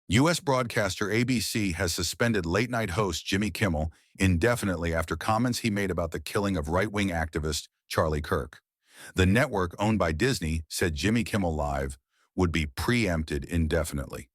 U.S. broadcaster ABC has suspended late-night host Jimmy Kimmel indefinitely after comments he made about the killing of right-wing activist Charlie Kirk. The network, owned by Disney, said Jimmy Kimmel Live would be preempted indefinitely.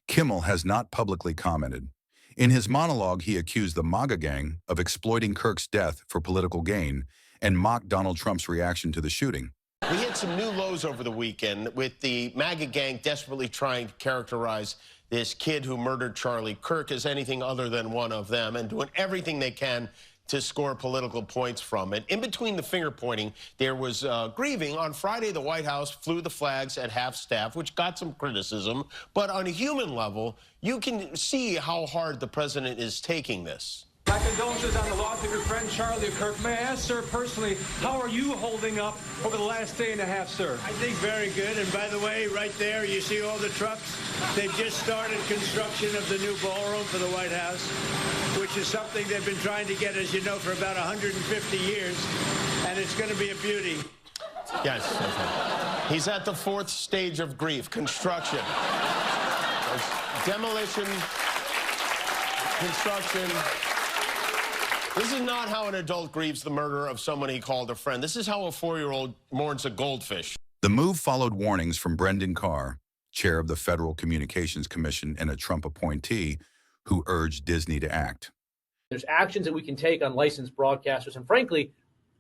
Kimmel has not publicly commented. In his monologue, he accused the Maga gang of exploiting Kirk's death for political gain and mocked Donald Trump's reaction to the shooting. We hit some new lows over the weekend with the Maga gang desperately trying to characterize this kid who murdered Charlie Kirk as anything other than one of them and doing everything they can to score political points from it. In between the finger pointing, there was grieving. On Friday, the White House flew the flags at half-staff, which got some criticism. But on a human level, you can see how hard the president is taking this. My condolences on the loss of your friend Charlie Kirk. May I ask, sir, personally, how are you holding up over the last day and a half, sir? I think very good. And by the way, right there, you see all the trucks? They've just started construction of the new ballroom for the White House, which is something they've been trying to get, as you know, for about 150 years. And it's going to be a beauty. Yes. He's at the fourth stage of grief, construction. Demolition, construction. This is not how an adult grieves the murder of someone he called a friend. This is how a 4-year-old mourns a goldfish. The move followed warnings from Brendan Carr, chair of the Federal Communications Commission and a Trump appointee, who urged Disney to act. There's actions that we can take on licensed broadcasters. And frankly,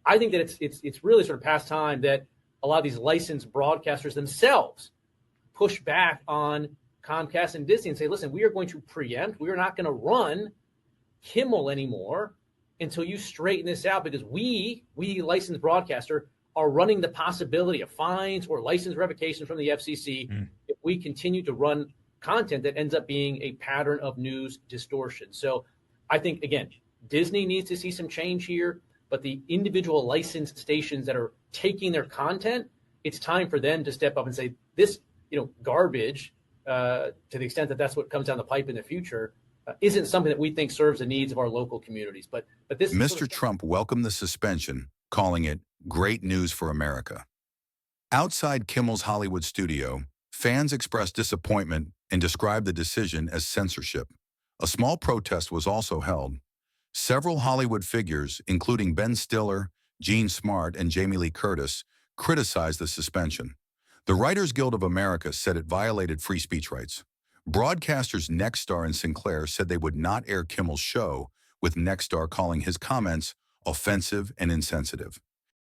I think that it's really sort of past time that a lot of these licensed broadcasters themselves push back on Comcast and Disney and say, listen, we are going to preempt. We are not going to run Kimmel anymore until you straighten this out, because we licensed broadcaster are running the possibility of fines or license revocation from the FCC if we continue to run content that ends up being a pattern of news distortion. So I think, again, Disney needs to see some change here, but the individual licensed stations that are taking their content, it's time for them to step up and say, this, garbage, to the extent that that's what comes down the pipe in the future, isn't something that we think serves the needs of our local communities. But this Mr. Trump welcomed the suspension, calling it great news for America. Outside Kimmel's Hollywood studio, fans expressed disappointment and described the decision as censorship. A small protest was also held. Several Hollywood figures, including Ben Stiller, Gene Smart, and Jamie Lee Curtis, criticized the suspension. The Writers Guild of America said it violated free speech rights. Broadcasters Nexstar and Sinclair said they would not air Kimmel's show, with Nexstar calling his comments offensive and insensitive.